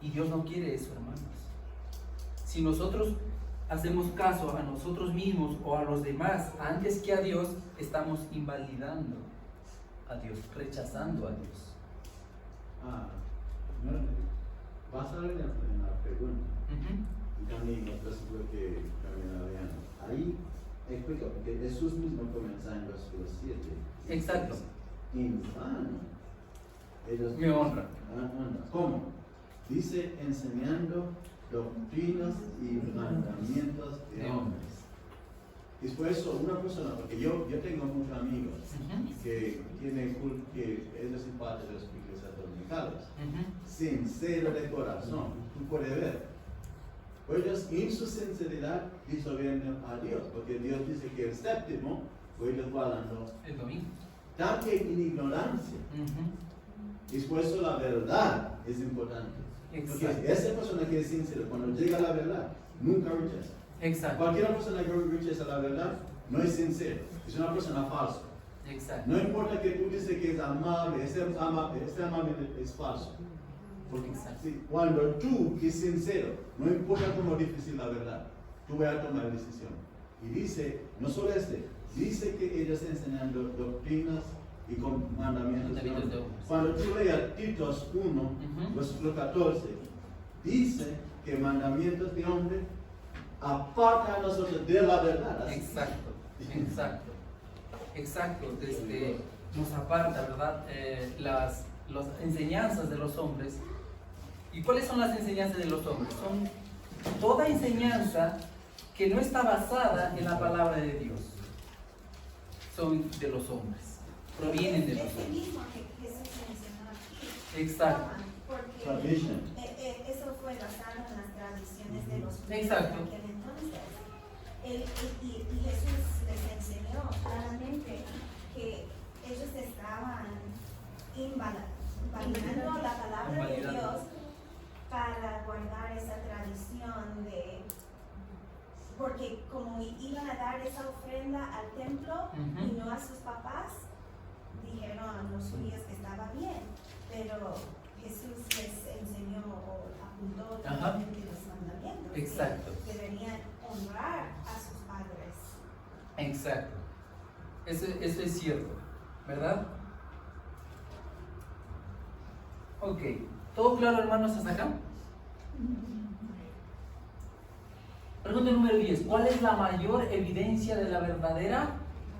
Y Dios no quiere eso, hermanos. Si nosotros hacemos caso a nosotros mismos o a los demás antes que a Dios, estamos invalidando a Dios, rechazando a Dios. Vas a ver en la pregunta. Y también otro versículo que también habían. Ahí explica, porque Jesús mismo comienza en versículo 7. Exacto. Infano. Ellos Me honran. ¿Cómo? Dice enseñando doctrinas y mandamientos de hombres. Y por eso una persona, porque yo tengo muchos amigos que tienen que ellos son parte de los iglesias dominicales, sincero de corazón, tú puedes ver. Ellos en su sinceridad disobedecen a Dios, porque Dios dice que el séptimo voy desguardando. El domingo. Tan que en ignorancia. Ujú. Y por eso la verdad es importante. Exacto. Porque esa persona que es sincera, cuando llega a la verdad, nunca rechaza. Exacto. Cualquier persona que rechaza la verdad no es sincera, es una persona falsa. Exacto. No importa que tú dices que es amable, este amable es falso. Porque Exacto. si, cuando tú es sincero, no importa cómo difícil la verdad, tú vas a tomar decisión. Y dice, no solo dice que ella está enseñando doctrinas y mandamientos de hombres. Cuando tú leas Titos 1, versículo 14, dice que mandamientos de hombre apartan a nosotros de la verdad. Así. Exacto. Nos aparta, ¿verdad? Las enseñanzas de los hombres. ¿Y cuáles son las enseñanzas de los hombres? Son toda enseñanza que no está basada en la palabra de Dios. Son de los hombres. Provienen de los Es el hombres. mismo que Jesús mencionó aquí. Exacto. Porque Tradition. eso fue basado en las tradiciones de los judíos Exacto. de aquel entonces. Y Jesús les enseñó claramente que ellos estaban invalidando la palabra de Dios para guardar esa tradición de, porque como iban a dar esa ofrenda al templo y no a sus papás, dijeron los judíos que estaba bien, pero Jesús les enseñó o apuntó claramente los mandamientos. Exacto. Que deberían honrar a sus padres. Exacto. Eso es cierto, ¿verdad? Ok. ¿Todo claro, hermanos, hasta acá? Pregunta número 10. ¿Cuál es la mayor evidencia de la verdadera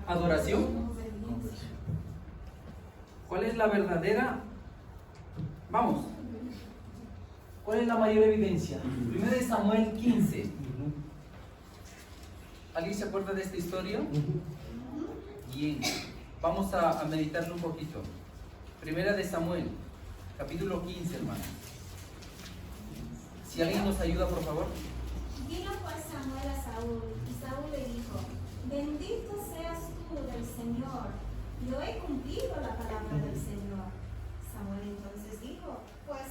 adoración? ¿Cuál es la verdadera? Vamos. ¿Cuál es la mayor evidencia? 1 Samuel 15. ¿Alguien se acuerda de esta historia? Bien. Vamos a meditarlo un poquito. 1 Samuel, capítulo 15, hermanos. Si alguien nos ayuda, por favor. Vino pues Samuel a Saúl, y Saúl le dijo: bendito seas tú del Señor, yo he cumplido la palabra del Señor. Samuel entonces dijo: pues,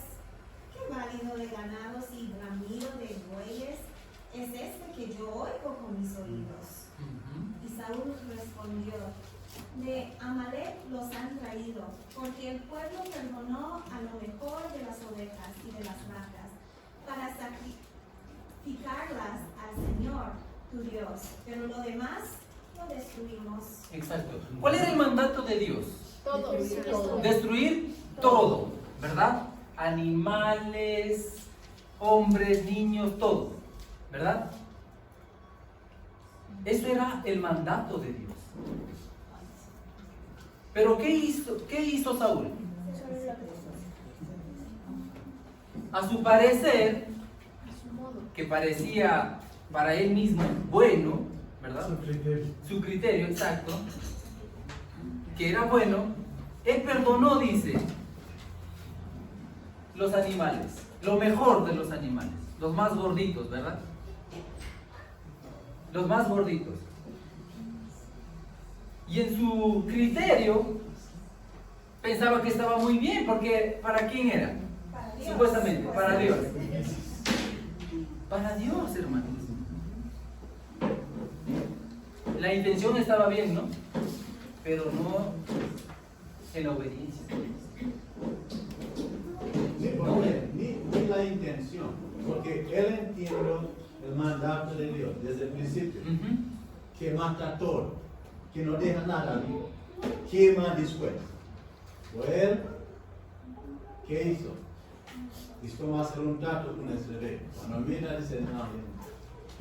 ¿qué válido de ganados y bramido de bueyes es este que yo oigo con mis oídos? Y Saúl respondió: de Amalek los han traído, porque el pueblo perdonó a lo mejor de las ovejas y de las vacas, para sacrificarlas al Señor, tu Dios, pero lo demás lo destruimos. Exacto. ¿Cuál era el mandato de Dios? Todo. Destruir todo, ¿verdad? Animales, hombres, niños, todo, ¿verdad? Eso era el mandato de Dios. Pero ¿qué hizo Saúl? A su parecer, que parecía para él mismo bueno, ¿verdad? Su criterio, exacto, que era bueno, él perdonó, dice, los animales, lo mejor de los animales, los más gorditos, ¿verdad? Los más gorditos. Y en su criterio pensaba que estaba muy bien, porque ¿para quién era? Para Dios. Supuestamente, para Dios. Para Dios, hermanos. La intención estaba bien, ¿no? Pero no en la obediencia. Ni la intención, porque él entiende el mandato de Dios desde el principio, que mata todo, que no deja nada vivo, quema después. Pues él, ¿qué hizo? Es como hacer un trato con ese rey. Cuando mira, dice: no,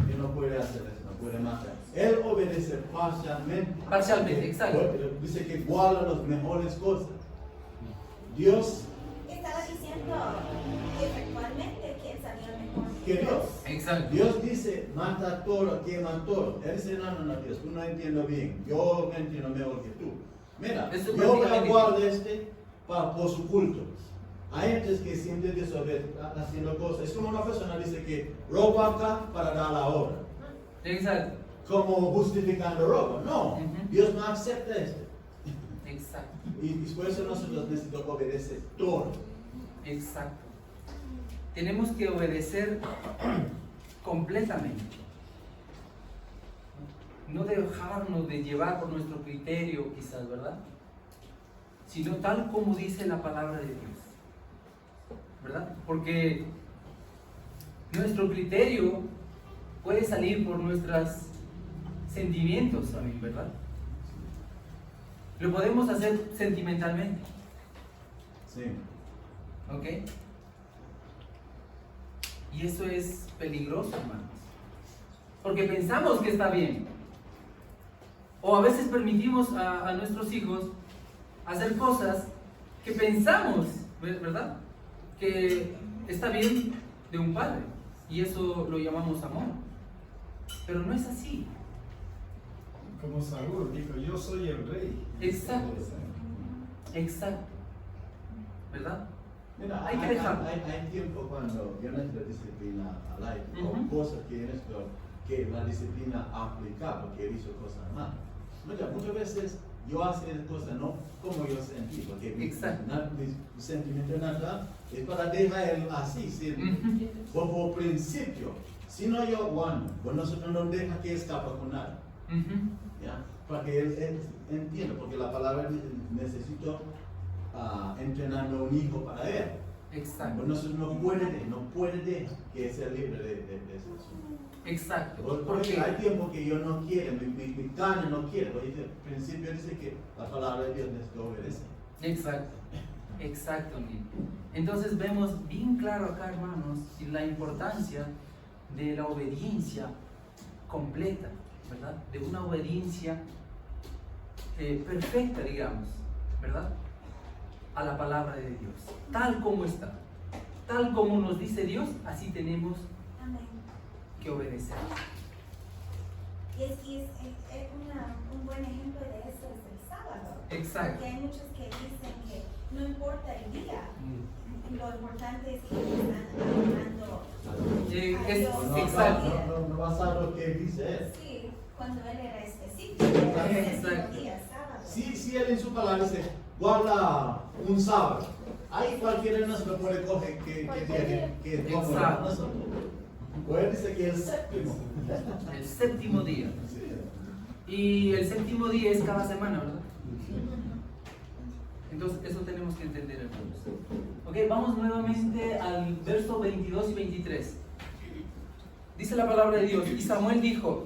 él no puede hacer eso, no puede matar. Él obedece parcialmente. Parcialmente, exacto. Dice que guarda las mejores cosas. Dios Estaba diciendo efectivamente quién sabía mejor que Dios. Exacto. Dios dice: mata todo, quema todo. Él dice: no, Dios, tú no entiendes bien. Yo me entiendo mejor que tú. Mira, Eso yo voy a prácticamente- guardar por su culto. Hay gente que siente haciendo cosas. Es como una persona dice que roba acá para dar la hora. Exacto. como justificando robo. No, Ujú. Dios no acepta esto. Exacto, Y por eso nosotros necesitamos obedecer todo. exacto. Tenemos que obedecer completamente. No dejarnos de llevar por nuestro criterio, quizás, ¿verdad? Sino tal como dice la palabra de Dios, ¿verdad? Porque nuestro criterio puede salir por nuestros sentimientos también, ¿verdad? Lo podemos hacer sentimentalmente, Sí. ¿ok? Y eso es peligroso, hermanos, porque pensamos que está bien. O a veces permitimos a nuestros hijos hacer cosas que pensamos, ¿verdad?, que está bien de un padre. Y eso lo llamamos amor. Pero no es así. Como Saúl dijo, yo soy el rey. Exacto. Exacto. ¿Verdad? Mira, Hay que dejarlo. hay tiempo cuando yo necesito disciplina al aire, Ujú. o cosas que necesito que la disciplina aplica porque he visto cosas mal. Muchas veces yo hago cosas no como yo sentí, porque Exacto. mi sentimiento natural es para dejar él así, ¿sí? Ujú. Por principio. Si no yo, bueno, pues nosotros no deja que escapa con nada. Ujú. ¿Ya? Para que él entienda, porque la palabra dice, necesito entrenando a un hijo para él. Exacto. Pues nosotros no puede dejar que sea libre de eso. Exacto. Porque hay tiempo que yo no quiero, mi carne no quiere. Porque el principio dice que la palabra de Dios necesita obedecer. Exacto. Exacto, Nick. Entonces vemos bien claro acá, hermanos, la importancia de la obediencia completa, ¿verdad? De una obediencia perfecta, digamos, ¿verdad? A la palabra de Dios, tal como está, tal como nos dice Dios, así tenemos Amén. que obedecer. Y un buen ejemplo de eso es el sábado. Exacto. Porque hay muchos que dicen que no importa el día, Mm. lo importante es que están adorando a Es- Dios. exacto. No vas a lo que dice él. Sí, cuando él era específico, era el Exacto. séptimo día, sábado. Si él en su palabra dice, guarda un sábado, ahí cualquiera de nosotros puede coger que Exacto. nosotros. Pues él dice que el séptimo. El séptimo día. Sí. Y el séptimo día es cada semana, ¿verdad? Entonces, eso tenemos que entender, hermanos. Ok, vamos nuevamente al verso 22 y 23. Dice la palabra de Dios: y Samuel dijo: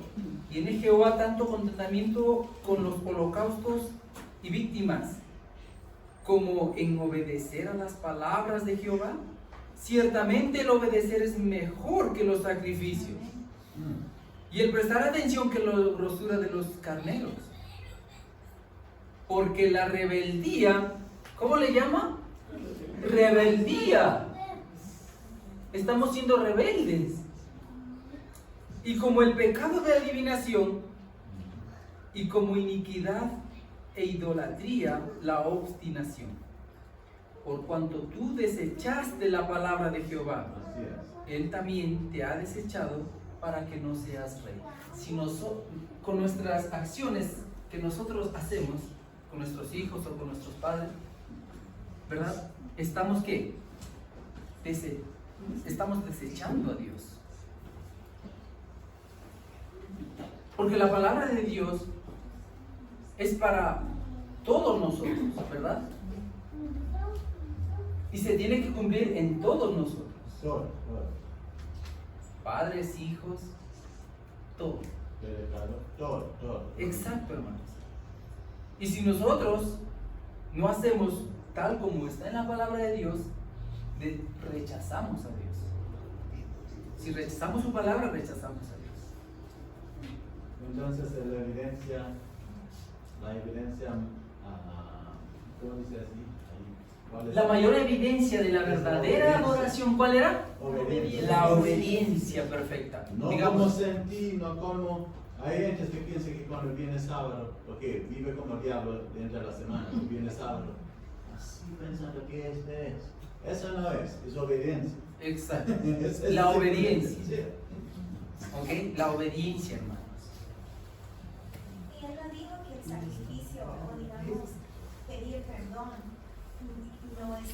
¿tiene Jehová tanto contentamiento con los holocaustos y víctimas como en obedecer a las palabras de Jehová? Ciertamente el obedecer es mejor que los sacrificios, y el prestar atención que la grosura de los carneros. Porque la rebeldía, ¿cómo le llama? Rebeldía. Estamos siendo rebeldes. Y como el pecado de adivinación, y como iniquidad e idolatría, la obstinación. Por cuanto tú desechaste la palabra de Jehová, Así es. Él también te ha desechado para que no seas rey. Si con nuestras acciones que nosotros hacemos, con nuestros hijos o con nuestros padres, ¿verdad? Estamos ¿qué? Estamos desechando a Dios. Porque la palabra de Dios es para todos nosotros, ¿verdad? Y se tiene que cumplir en todos nosotros. Todo. Padres, hijos, todo. Todo. Exacto, hermanos. Y si nosotros no hacemos tal como está en la palabra de Dios, rechazamos a Dios. Si rechazamos su palabra, rechazamos a Dios. Entonces la evidencia, ¿cómo dice así? ¿Cuál es? La mayor evidencia de la verdadera adoración, ¿cuál era? Obediencia. La obediencia perfecta. No como Digamos, sentir, no como... Hay gente que piensa que cuando viene sábado, porque vive como el diablo dentro de la semana, viene sábado, así pensando que este es. Eso no es obediencia. exacto. Es La obediencia. Sí. ¿Ok? La obediencia, hermanos. sacrificio o digamos pedir perdón no es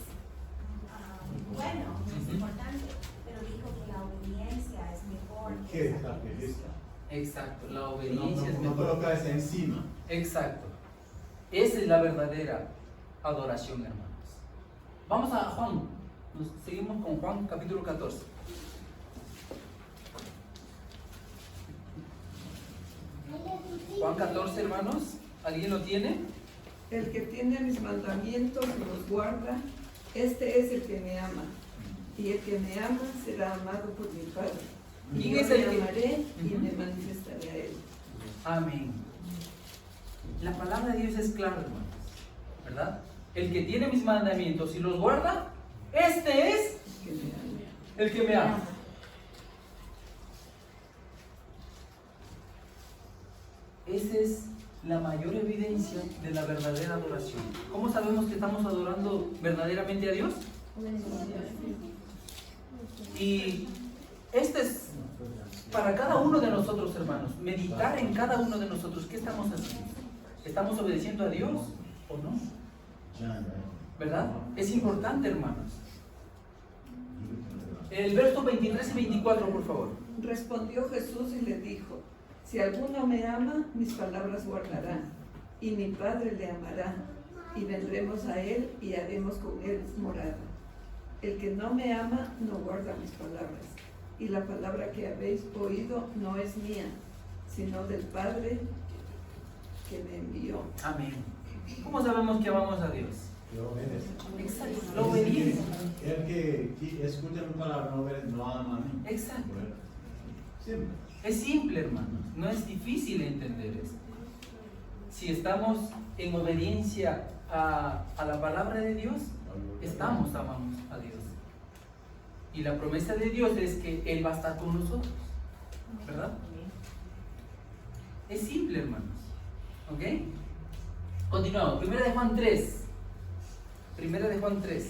bueno, no es importante, pero dijo que la obediencia es mejor que ¿Qué el sacrificio. sacrificio? Exacto, la No, obediencia es no mejor. colocas encima. Exacto. Esa es la verdadera adoración, hermanos. Vamos a Juan. Seguimos con Juan capítulo 14. Juan 14, hermanos. ¿Alguien lo tiene? El que tiene mis mandamientos y los guarda, este es el que me ama. Y el que me ama será amado por mi Padre. Y ¿Quién yo es el le que- amaré y Ujú. me manifestaré a él. Amén. La palabra de Dios es clara, hermanos. ¿Verdad? El que tiene mis mandamientos y los guarda, este es Que me ama. el que me ama. Esa es la mayor evidencia de la verdadera adoración. ¿Cómo sabemos que estamos adorando verdaderamente a Dios? Y este es para cada uno de nosotros, hermanos, meditar en cada uno de nosotros. ¿Qué estamos haciendo? ¿Estamos obedeciendo a Dios o no? ¿Verdad? Es importante, hermanos. El verso 23 y 24, por favor. Respondió Jesús y le dijo, si alguno me ama, mis palabras guardará, y mi Padre le amará, y vendremos a él y haremos con él morada. El que no me ama no guarda mis palabras, y la palabra que habéis oído no es mía, sino del Padre que me envió. Amén. ¿Cómo sabemos que amamos a Dios? Lo obedece. Exacto, la obediencia. El que escucha mi palabra no obedece, no ama a mí. Exacto. Bueno, simple. Es simple, hermanos. No es difícil entender esto. Si estamos en obediencia a la palabra de Dios, amamos a Dios. Y la promesa de Dios es que Él va a estar con nosotros. ¿Verdad? Es simple, hermanos. ¿Ok? Continuamos. Primera de Juan 3. Primera de Juan 3.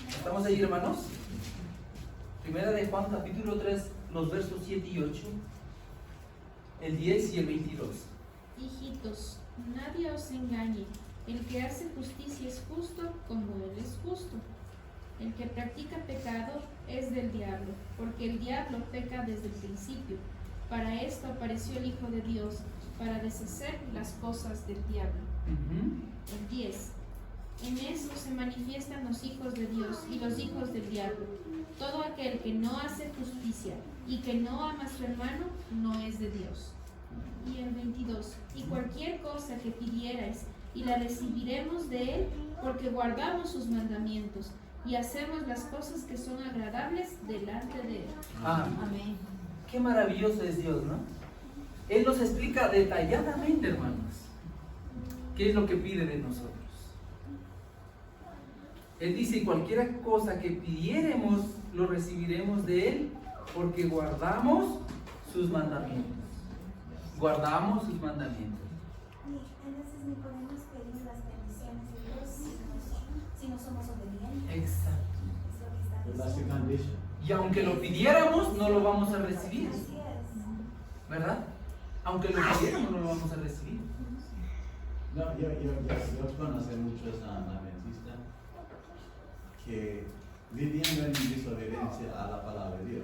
¿Estamos ahí, hermanos? Primera de Juan, capítulo 3, los versos 7 y 8, el 10 y el 22. Hijitos, nadie os engañe. El que hace justicia es justo como Él es justo. El que practica pecado es del diablo, porque el diablo peca desde el principio. Para esto apareció el Hijo de Dios, para deshacer las cosas del diablo. El 10. En eso se manifiestan los hijos de Dios y los hijos del diablo. Todo aquel que no hace justicia y que no ama a su hermano no es de Dios. Y el 22. Y cualquier cosa que pidierais y la recibiremos de Él, porque guardamos sus mandamientos y hacemos las cosas que son agradables delante de Él. Amén. Qué maravilloso es Dios, ¿no? Él nos explica detalladamente, hermanos, qué es lo que pide de nosotros. Él dice, cualquier cosa que pidiéremos, lo recibiremos de Él, porque guardamos sus mandamientos. Guardamos sus mandamientos. Entonces ni podemos pedir las bendiciones de Dios si no somos obedientes. Exacto. Es lo que está That's the diciendo. condition. Y aunque lo pidiéramos, no lo vamos a recibir. Así es. ¿Verdad? Aunque lo pidiéramos, no lo vamos a recibir. No, yo conozco muchos adventistas que viviendo en desobediencia a la palabra de Dios,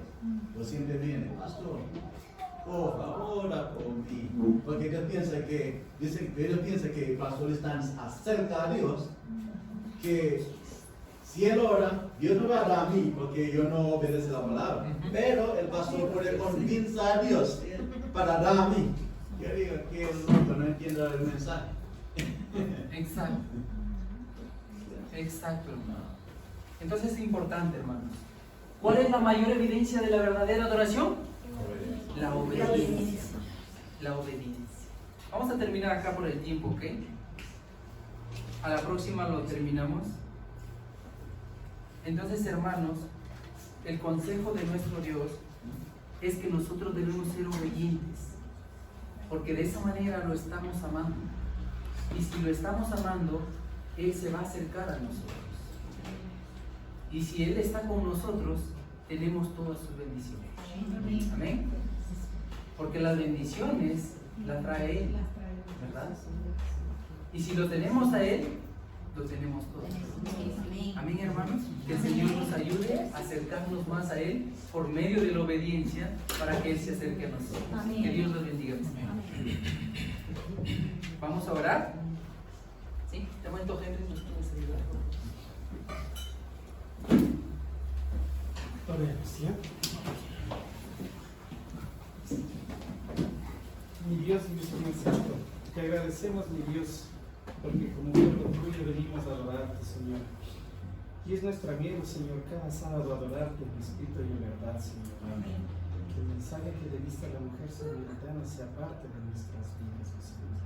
pues siempre viene, pastor, por favor, ora por mí, porque ellos piensan que el pastor está cerca a Dios, que si él ora, Dios no va a dar a mí, porque yo no obedezco la palabra, pero el pastor puede convencer a Dios para dar a mí. Yo digo que el loco no entiende el mensaje. Exacto. Exacto, hermano. Entonces es importante, hermanos. ¿Cuál es la mayor evidencia de la verdadera adoración? La obediencia. La obediencia. Vamos a terminar acá por el tiempo, ¿ok? A la próxima lo terminamos. Entonces, hermanos, el consejo de nuestro Dios es que nosotros debemos ser obedientes, porque de esa manera lo estamos amando. Y si lo estamos amando, Él se va a acercar a nosotros. Y si Él está con nosotros, tenemos todas sus bendiciones. Amén. Porque las bendiciones las trae Él, ¿verdad? Y si lo tenemos a Él, lo tenemos todo. Amén, hermanos. Que el Señor nos ayude a acercarnos más a Él por medio de la obediencia para que Él se acerque a nosotros. Que Dios los bendiga. Vamos a orar. ¿Sí? Te cuento, Henry, ¿nos puedes ayudar? Oremos, ¿ya? Mi Dios y mi Señor Santo, te agradecemos, mi Dios, porque como pueblo tuyo venimos a adorarte, Señor. Y es nuestro anhelo, Señor, cada sábado adorarte en espíritu y en verdad, Señor. Amén. Que el mensaje que le diste a la mujer samaritana sea parte de nuestras vidas, Señor.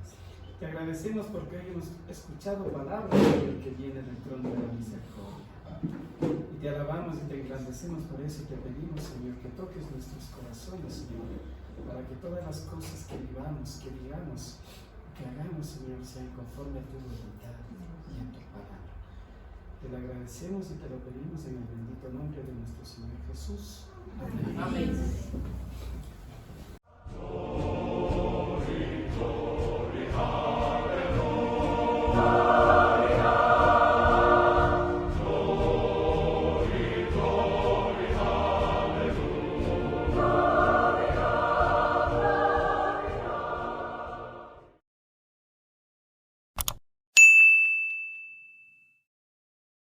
Te agradecemos porque hoy hemos escuchado palabras del que viene del trono de la misericordia. Y te alabamos y te engrandecemos por eso y te pedimos, Señor, que toques nuestros corazones, Señor, para que todas las cosas que vivamos, que digamos, que hagamos, Señor, sean conforme a tu voluntad y a tu palabra. Te lo agradecemos y te lo pedimos en el bendito nombre de nuestro Señor Jesús. Amén. Amén.